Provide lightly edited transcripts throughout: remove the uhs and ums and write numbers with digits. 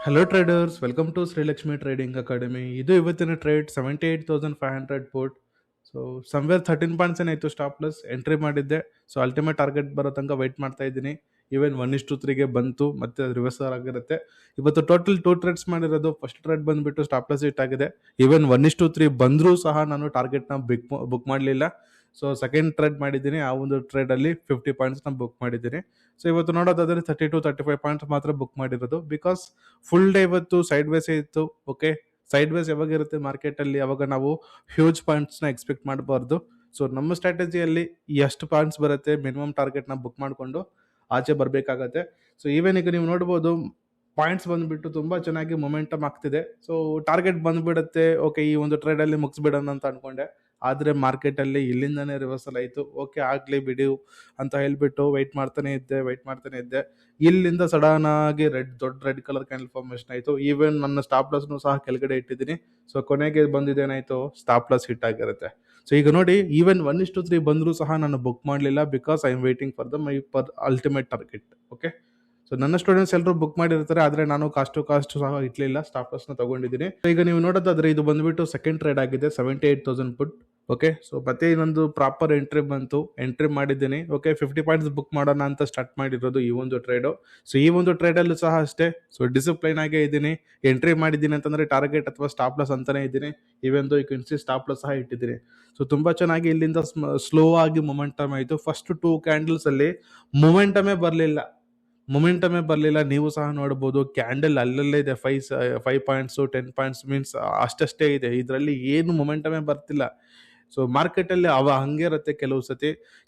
Hello traders, welcome to Srilakshmi trading academy. ಇದು ಇವತ್ತಿನ trade 78,500 ಪೋರ್ಟ್. ಸೊ ಸಮ್ವೇರ್ 13 ಪಾಯಿಂಟ್ಸ್ ಏನಾಯಿತು ಸ್ಟಾಪ್ ಪ್ಲಸ್ ಎಂಟ್ರಿ ಮಾಡಿದ್ದೆ. ಸೊ ಅಲ್ಟಿಮೇಟ್ ಟಾರ್ಗೆಟ್ ಬರೋ ತನಕ ವೆಯ್ಟ್ ಮಾಡ್ತಾ ಇದ್ದೀನಿ. ಈವನ್ 1:3ಗೆ ಬಂತು, ಮತ್ತೆ ರಿವರ್ಸರ್ ಆಗಿರುತ್ತೆ. ಇವತ್ತು ಟೋಟಲ್ 2 ಟ್ರೇಡ್ಸ್ ಮಾಡಿರೋದು. ಫಸ್ಟ್ ಟ್ರೇಡ್ ಬಂದುಬಿಟ್ಟು ಸ್ಟಾಪ್ ಪ್ಲಸ್ ಹಿಟ್ ಆಗಿದೆ. ಈವನ್ 1:3 ಬಂದರೂ ಸಹ ನಾನು ಟಾರ್ಗೆಟ್ನ ಬುಕ್ ಮಾಡಲಿಲ್ಲ. ಸೊ ಸೆಕೆಂಡ್ ಟ್ರೇಡ್ ಮಾಡಿದ್ದೀನಿ. ಆ ಒಂದು ಟ್ರೇಡಲ್ಲಿ 50 ಪಾಯಿಂಟ್ಸ್ನ ಬುಕ್ ಮಾಡಿದ್ದೀನಿ. ಸೊ ಇವತ್ತು ನೋಡೋದಾದ್ರೆ 32-35 ಪಾಯಿಂಟ್ಸ್ ಮಾತ್ರ ಬುಕ್ ಮಾಡಿರೋದು. ಬಿಕಾಸ್ ಫುಲ್ ಡೇ ಇವತ್ತು ಸೈಡ್ ವೇಸ್ ಇತ್ತು. ಓಕೆ, ಸೈಡ್ ವೇಸ್ ಯಾವಾಗ ಇರುತ್ತೆ ಮಾರ್ಕೆಟಲ್ಲಿ, ಅವಾಗ ನಾವು ಹ್ಯೂಜ್ ಪಾಯಿಂಟ್ಸ್ನ ಎಕ್ಸ್ಪೆಕ್ಟ್ ಮಾಡಬಾರ್ದು. ಸೊ ನಮ್ಮ ಸ್ಟ್ರಾಟಜಿಯಲ್ಲಿ ಎಷ್ಟು ಪಾಯಿಂಟ್ಸ್ ಬರುತ್ತೆ ಮಿನಿಮಮ್ ಟಾರ್ಗೆಟ್ನ ಬುಕ್ ಮಾಡಿಕೊಂಡು ಆಚೆ ಬರಬೇಕಾಗತ್ತೆ. ಸೊ ಈವನ್ ಈಗ ನೀವು ನೋಡ್ಬೋದು ಪಾಯಿಂಟ್ಸ್ ಬಂದುಬಿಟ್ಟು ತುಂಬ ಚೆನ್ನಾಗಿ ಮೊಮೆಂಟಮ್ ಆಗ್ತಿದೆ. ಸೊ ಟಾರ್ಗೆಟ್ ಬಂದುಬಿಡುತ್ತೆ, ಓಕೆ ಈ ಒಂದು ಟ್ರೇಡಲ್ಲಿ ಮುಗಿಸ್ಬಿಡೋಣ ಅಂತ ಅಂದ್ಕೊಂಡೆ. ಆದರೆ ಮಾರ್ಕೆಟಲ್ಲಿ ಇಲ್ಲಿಂದನೇ ರಿವರ್ಸಲ್ ಆಯಿತು. ಓಕೆ ಆಗಲಿ ಬಿಡಿ ಅಂತ ಹೇಳಿಬಿಟ್ಟು ವೆಯ್ಟ್ ಮಾಡ್ತಾನೆ ಇದ್ದೆ. ಇಲ್ಲಿಂದ ಸಡನ್ ಆಗಿ ದೊಡ್ಡ ರೆಡ್ ಕಲರ್ ಕ್ಯಾಂಡಲ್ ಫಾರ್ಮೇಷನ್ ಆಯಿತು. ಈವನ್ ನನ್ನ ಸ್ಟಾಪ್ ಲಾಸ್ನು ಸಹ ಕೆಳಗಡೆ ಇಟ್ಟಿದ್ದೀನಿ. ಸೊ ಕೊನೆಗೆ ಬಂದಿದ್ದೇನಾಯಿತು, ಸ್ಟಾಪ್ ಲಾಸ್ ಹಿಟ್ ಆಗಿರುತ್ತೆ. ಸೊ ಈಗ ನೋಡಿ, ಈವನ್ 1:3 ಬಂದರೂ ಸಹ ನಾನು ಬುಕ್ ಮಾಡಲಿಲ್ಲ. Because I am waiting for my ultimate target. Okay, so ನನ್ನ ಸ್ಟೂಡೆಂಟ್ಸ್ ಎಲ್ಲರೂ ಬುಕ್ ಮಾಡಿರ್ತಾರೆ, ಆದರೆ ನಾನು ಕಾಸ್ಟ್ ಸಹ ಇಟ್ಲಿಲ್ಲ, ಸ್ಟಾಪ್ ಲಾಸ್ನ ತಗೊಂಡಿದ್ದೀನಿ. ಈಗ ನೀವು ನೋಡೋದಾದ್ರೆ ಇದು ಬಂದ್ಬಿಟ್ಟು ಸೆಕೆಂಡ್ ಟ್ರೇಡ್ ಆಗಿದೆ, 78,000 ಪುಟ್. ಓಕೆ, ಸೊ ಮತ್ತೆ ಇನ್ನೊಂದು ಪ್ರಾಪರ್ ಎಂಟ್ರಿ ಬಂತು, ಎಂಟ್ರಿ ಮಾಡಿದ್ದೀನಿ. ಓಕೆ, 50 ಪಾಯಿಂಟ್ಸ್ ಬುಕ್ ಮಾಡೋಣ ಅಂತ ಸ್ಟಾರ್ಟ್ ಮಾಡಿರೋದು ಈ ಒಂದು ಟ್ರೇಡು. ಸೊ ಈ ಒಂದು ಟ್ರೇಡಲ್ಲೂ ಸಹ ಅಷ್ಟೇ. ಸೊ ಡಿಸಿಪ್ಲೈನ್ ಆಗೇ ಇದ್ದೀನಿ. ಎಂಟ್ರಿ ಮಾಡಿದ್ದೀನಿ ಅಂತಂದ್ರೆ ಟಾರ್ಗೆಟ್ ಅಥವಾ ಸ್ಟಾಪ್ ಲಾಸ್ ಅಂತಾನೆ ಇದ್ದೀನಿ. ಇವೆಂದು ಈ ಕನ್ಸಿ ಸ್ಟಾಪ್ ಲಾಸ್ ಸಹ ಇಟ್ಟಿದ್ದೀನಿ. ಸೊ ತುಂಬಾ ಚೆನ್ನಾಗಿ ಇಲ್ಲಿಂದ ಸ್ಲೋ ಆಗಿ ಮೊಮೆಂಟಮ್ ಆಯಿತು. ಫಸ್ಟ್ 2 ಕ್ಯಾಂಡಲ್ಸ್ ಅಲ್ಲಿ ಮೊಮೆಂಟಮೇ ಬರಲಿಲ್ಲ. ನೀವು ಸಹ ನೋಡ್ಬೋದು, ಕ್ಯಾಂಡಲ್ ಅಲ್ಲಲ್ಲೇ ಇದೆ. 5 ಪಾಯಿಂಟ್ಸ್ 10 ಪಾಯಿಂಟ್ಸ್ ಮೀನ್ಸ್ ಅಷ್ಟೇ ಇದೆ. ಇದರಲ್ಲಿ ಏನು ಮೊಮೆಂಟಮೇ ಬರ್ತಿಲ್ಲ. ಸೊ ಮಾರ್ಕೆಟಲ್ಲಿ ಹಂಗೆ ಇರುತ್ತೆ.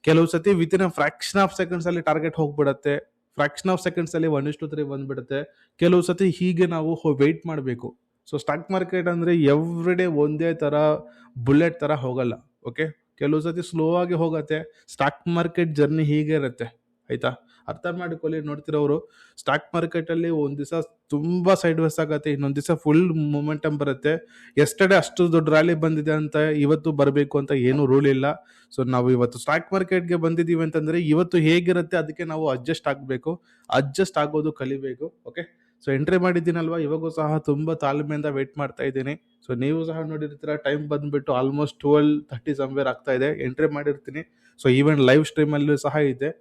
ಕೆಲವು ಸತಿ ವಿತಿನ್ ಫ್ರಾಕ್ಷನ್ ಆಫ್ ಸೆಕೆಂಡ್ಸ್ ಅಲ್ಲಿ ಟಾರ್ಗೆಟ್ ಹೋಗ್ಬಿಡತ್ತೆ. ಫ್ರಾಕ್ಷನ್ ಆಫ್ ಸೆಕೆಂಡ್ಸ್ ಅಲ್ಲಿ 1:3 ಬಂದ್ಬಿಡುತ್ತೆ. ಕೆಲವು ಸತಿ ಹೀಗೆ ನಾವು ವೆಯ್ಟ್ ಮಾಡಬೇಕು. ಸೊ ಸ್ಟಾಕ್ ಮಾರ್ಕೆಟ್ ಅಂದ್ರೆ ಎವ್ರಿ ಡೇ ಒಂದೇ ತರ ಬುಲೆಟ್ ತರ ಹೋಗಲ್ಲ. ಓಕೆ, ಕೆಲವು ಸತಿ ಸ್ಲೋ ಆಗಿ ಹೋಗತ್ತೆ. ಸ್ಟಾಕ್ ಮಾರ್ಕೆಟ್ ಜರ್ನಿ ಹೀಗೆ ಇರುತ್ತೆ, ಆಯ್ತಾ? ಅರ್ಥ ಮಾಡಿಕೊಳ್ಳಿ. ನೋಡ್ತಿರೋರು, ಸ್ಟಾಕ್ ಮಾರ್ಕೆಟ್ ಅಲ್ಲಿ ಒಂದ್ ದಿವಸ ತುಂಬಾ ಸೈಡ್ ವೇಸ್ ಆಗತ್ತೆ, ಇನ್ನೊಂದ್ ದಿವಸ ಫುಲ್ ಮೊಮೆಂಟಮ್ ಬರುತ್ತೆ. ಎಸ್ಟರ್ಡೇ ಅಷ್ಟು ದೊಡ್ಡ ರ್ಯಾಲಿ ಬಂದಿದೆ ಅಂತ ಇವತ್ತು ಬರಬೇಕು ಅಂತ ಏನು ರೂಲ್ ಇಲ್ಲ. ಸೊ ನಾವು ಇವತ್ತು ಸ್ಟಾಕ್ ಮಾರ್ಕೆಟ್ಗೆ ಬಂದಿದ್ದೀವಿ ಅಂತಂದ್ರೆ ಇವತ್ತು ಹೇಗಿರುತ್ತೆ ಅದಕ್ಕೆ ನಾವು ಅಡ್ಜಸ್ಟ್ ಆಗಬೇಕು, ಅಡ್ಜಸ್ಟ್ ಆಗೋದು ಕಲಿಬೇಕು. ಓಕೆ, ಸೊ ಎಂಟ್ರಿ ಮಾಡಿದ್ದೀನಲ್ವಾ, ಇವಾಗೂ ಸಹ ತುಂಬಾ ತಾಳ್ಮೆಯಿಂದ ವೇಟ್ ಮಾಡ್ತಾ ಇದ್ದೀನಿ. ಸೊ ನೀವು ಸಹ ನೋಡಿರ್ತೀರ, ಟೈಮ್ ಬಂದ್ಬಿಟ್ಟು ಆಲ್ಮೋಸ್ಟ್ 12:30 ಸಮ್ವೇರ್ ಆಗ್ತಾ ಇದೆ. ಎಂಟ್ರಿ ಮಾಡಿರ್ತೀನಿ. ಸೊ ಈವನ್ ಲೈವ್ ಸ್ಟ್ರೀಮ್ ಅಲ್ಲೂ ಸಹ ಇದೆ.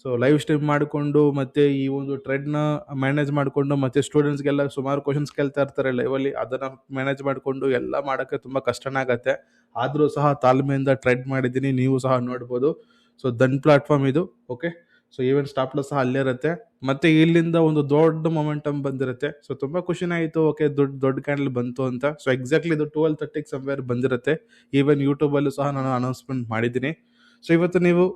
ಸೊ ಲೈವ್ ಸ್ಟ್ರೀಮ್ ಮಾಡಿಕೊಂಡು ಮತ್ತೆ ಈ ಒಂದು ಟ್ರೆಡ್ನ ಮ್ಯಾನೇಜ್ ಮಾಡಿಕೊಂಡು ಮತ್ತೆ ಸ್ಟೂಡೆಂಟ್ಸ್ಗೆಲ್ಲ ಸುಮಾರು ಕ್ವಶನ್ಸ್ ಕೇಳ್ತಾ ಇರ್ತಾರೆ ಲೈವಲ್ಲಿ, ಅದನ್ನು ಮ್ಯಾನೇಜ್ ಮಾಡಿಕೊಂಡು ಎಲ್ಲ ಮಾಡೋಕ್ಕೆ ತುಂಬ ಕಷ್ಟನೇ ಆಗತ್ತೆ. ಆದರೂ ಸಹ ತಾಳ್ಮೆಯಿಂದ ಟ್ರೆಡ್ ಮಾಡಿದ್ದೀನಿ, ನೀವು ಸಹ ನೋಡ್ಬೋದು. ಸೊ ದನ್ ಪ್ಲಾಟ್ಫಾರ್ಮ್ ಇದು. Okay, so even stop loss ಸಹ ಅಲ್ಲೇ ಇರುತ್ತೆ. ಮತ್ತೆ ಇಲ್ಲಿಂದ ಒಂದು ದೊಡ್ಡ ಮೊಮೆಂಟಮ್ ಬಂದಿರುತ್ತೆ. ಸೊ ತುಂಬ ಖುಷಿನೇ ಆಯಿತು. ಓಕೆ, ದೊಡ್ಡ ಕ್ಯಾಂಡಲ್ ಬಂತು ಅಂತ. ಸೊ ಎಕ್ಸಾಕ್ಟ್ಲಿ ಇದು 12:30 ಸಮ್ವೇರ್ ಬಂದಿರುತ್ತೆ. ಈವನ್ ಯೂಟ್ಯೂಬಲ್ಲೂ ಸಹ ನಾನು ಅನೌನ್ಸ್ಮೆಂಟ್ ಮಾಡಿದ್ದೀನಿ. ಸೊ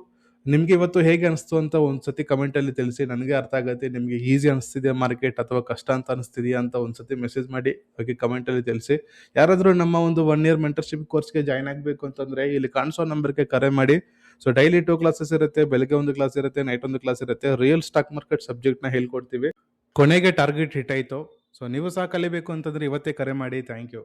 ನಿಮ್ಗೆ ಇವತ್ತು ಹೇಗೆ ಅನಿಸ್ತು ಅಂತ ಒಂದ್ಸತಿ ಕಮೆಂಟ್ ಅಲ್ಲಿ ತಿಳಿಸಿ. ನನಗೆ ಅರ್ಥ ಆಗುತ್ತೆ ನಿಮ್ಗೆ ಈಸಿ ಅನಿಸ್ತಿದೆ ಮಾರ್ಕೆಟ್ ಅಥವಾ ಕಷ್ಟ ಅಂತ ಅನಿಸ್ತಿದೆಯಾ ಅಂತ ಒಂದ್ಸತಿ ಮೆಸೇಜ್ ಮಾಡಿ ಹಾಗೆ ಕಮೆಂಟ್ ಅಲ್ಲಿ ತಿಳಿಸಿ. ಯಾರಾದರೂ ನಮ್ಮ ಒಂದು 1 year ಮೆಂಟರ್ಶಿಪ್ ಕೋರ್ಸ್ಗೆ ಜಾಯ್ನ್ ಆಗಬೇಕು ಅಂತಂದ್ರೆ ಇಲ್ಲಿ ಕಾಣಿಸೋ ನಂಬರ್ಗೆ ಕರೆ ಮಾಡಿ. ಸೊ ಡೈಲಿ 2 ಕ್ಲಾಸಸ್ ಇರುತ್ತೆ. ಬೆಳಗ್ಗೆ ಒಂದು ಕ್ಲಾಸ್ ಇರುತ್ತೆ, ನೈಟ್ ಒಂದು ಕ್ಲಾಸ್ ಇರುತ್ತೆ. ರಿಯಲ್ ಸ್ಟಾಕ್ ಮಾರ್ಕೆಟ್ ಸಬ್ಜೆಕ್ಟ್ ನ ಹೇಳ್ಕೊಡ್ತೀವಿ. ಕೊನೆಗೆ ಟಾರ್ಗೆಟ್ ಹಿಟ್ ಆಯ್ತು. ಸೊ ನೀವು ಸಹ ಕಲಿಬೇಕು ಅಂತಂದ್ರೆ ಇವತ್ತೇ ಕರೆ ಮಾಡಿ. Thank you.